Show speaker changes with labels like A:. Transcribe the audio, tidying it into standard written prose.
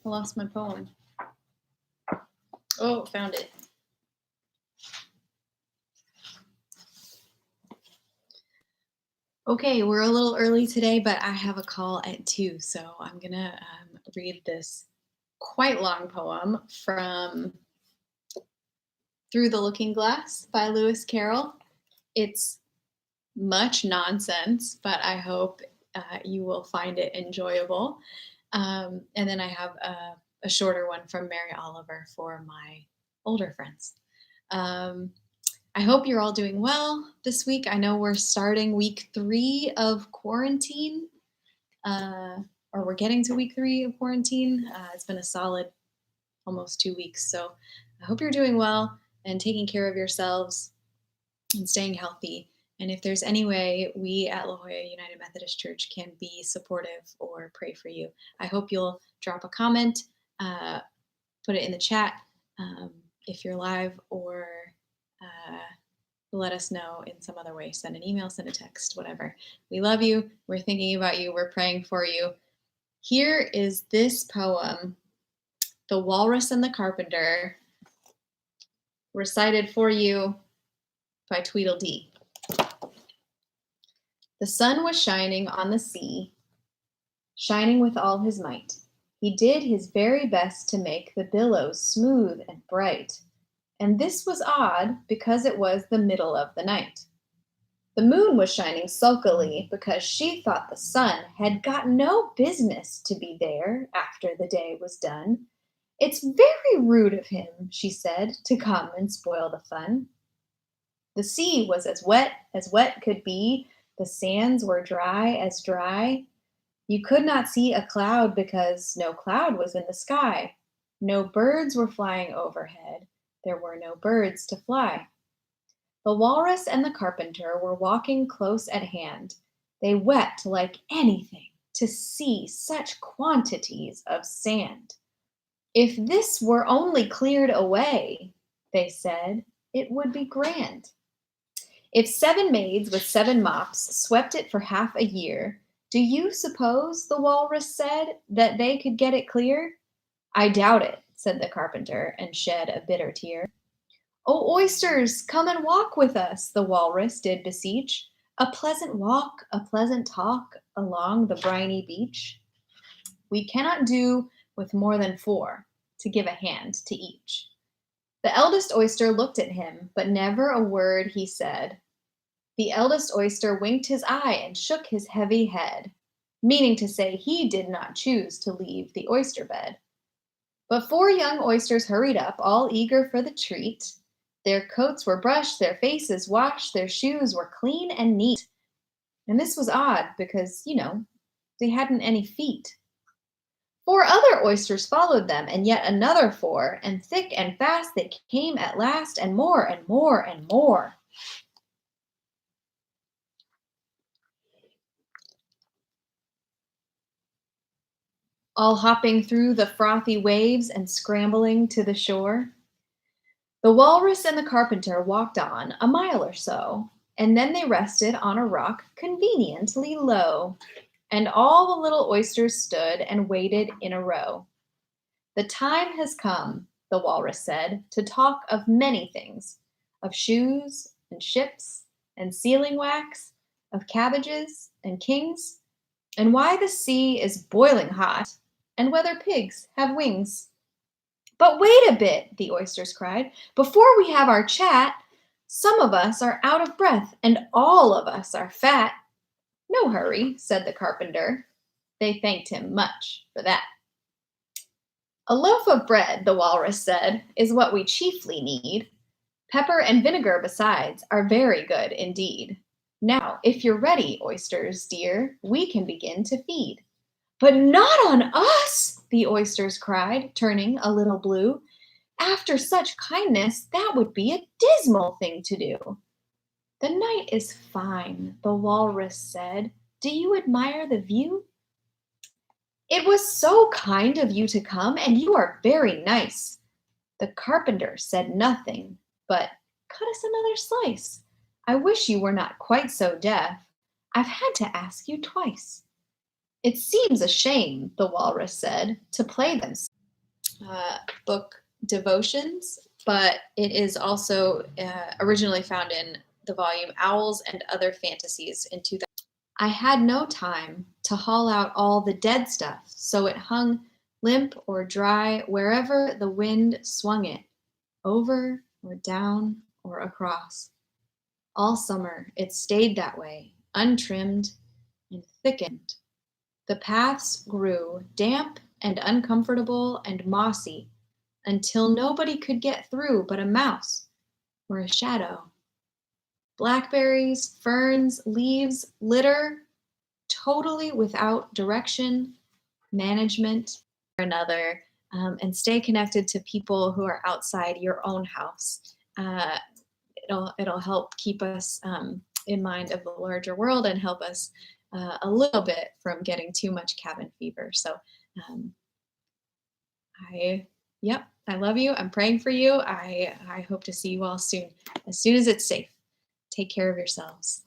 A: I lost my poem. Oh, found it. Okay, we're a little early today, but I have a call at 2, so I'm gonna read this quite long poem from Through the Looking Glass by Lewis Carroll. It's much nonsense, but I hope you will find it enjoyable. And then I have a shorter one from Mary Oliver for my older friends. I hope you're all doing well this week. I know we're starting week 3 of quarantine, or we're getting to week 3 of quarantine. It's been a solid almost 2 weeks. So I hope you're doing well and taking care of yourselves and staying healthy. And if there's any way we at La Jolla United Methodist Church can be supportive or pray for you, I hope you'll drop a comment, put it in the chat if you're live, or let us know in some other way. Send an email, send a text, whatever. We love you. We're thinking about you. We're praying for you. Here is this poem, The Walrus and the Carpenter, recited for you by Tweedledee. The sun was shining on the sea, shining with all his might. He did his very best to make the billows smooth and bright. And this was odd because it was the middle of the night. The moon was shining sulkily because she thought the sun had got no business to be there after the day was done. It's very rude of him, she said, to come and spoil the fun. The sea was as wet could be. The sands were dry as dry. You could not see a cloud because no cloud was in the sky. No birds were flying overhead. There were no birds to fly. The walrus and the carpenter were walking close at hand. They wept like anything to see such quantities of sand. If this were only cleared away, they said, it would be grand. If 7 maids with 7 mops swept it for half a year, do you suppose, the walrus said, that they could get it clear? I doubt it, said the carpenter, and shed a bitter tear. Oh, oysters, come and walk with us, the walrus did beseech. A pleasant walk, a pleasant talk along the briny beach. We cannot do with more than 4, to give a hand to each. The eldest oyster looked at him, but never a word he said. The eldest oyster winked his eye and shook his heavy head, meaning to say he did not choose to leave the oyster bed. But 4 young oysters hurried up, all eager for the treat. Their coats were brushed, their faces washed, their shoes were clean and neat. And this was odd because, they hadn't any feet. 4 other oysters followed them, and yet another 4, and thick and fast they came at last, and more and more and more. All hopping through the frothy waves and scrambling to the shore. The walrus and the carpenter walked on a mile or so, and then they rested on a rock conveniently low, and all the little oysters stood and waited in a row. The time has come, the walrus said, to talk of many things, of shoes and ships and sealing wax, of cabbages and kings, and why the sea is boiling hot, and whether pigs have wings. But wait a bit, the oysters cried. Before we have our chat, some of us are out of breath, and all of us are fat. No hurry, said the carpenter. They thanked him much for that. A loaf of bread, the walrus said, is what we chiefly need. Pepper and vinegar, besides, are very good indeed. Now, if you're ready, oysters dear, we can begin to feed. But not on us, the oysters cried, turning a little blue. After such kindness, that would be a dismal thing to do. The night is fine, the walrus said. Do you admire the view? It was so kind of you to come, and you are very nice. The carpenter said nothing, but cut us another slice. I wish you were not quite so deaf. I've had to ask you twice. It seems a shame, the walrus said, to play them. book devotions, but it is also originally found in the volume Owls and Other Fantasies in 2000. I had no time to haul out all the dead stuff, so it hung limp or dry wherever the wind swung it, over or down or across. All summer it stayed that way, untrimmed and thickened. The paths grew damp and uncomfortable and mossy until nobody could get through but a mouse or a shadow. Blackberries, ferns, leaves, litter, totally without direction, management, or another, and stay connected to people who are outside your own house. It'll help keep us in mind of the larger world and help us a little bit from getting too much cabin fever. So um, I love you. I'm praying for you. I hope to see you all soon as it's safe. Take care of yourselves.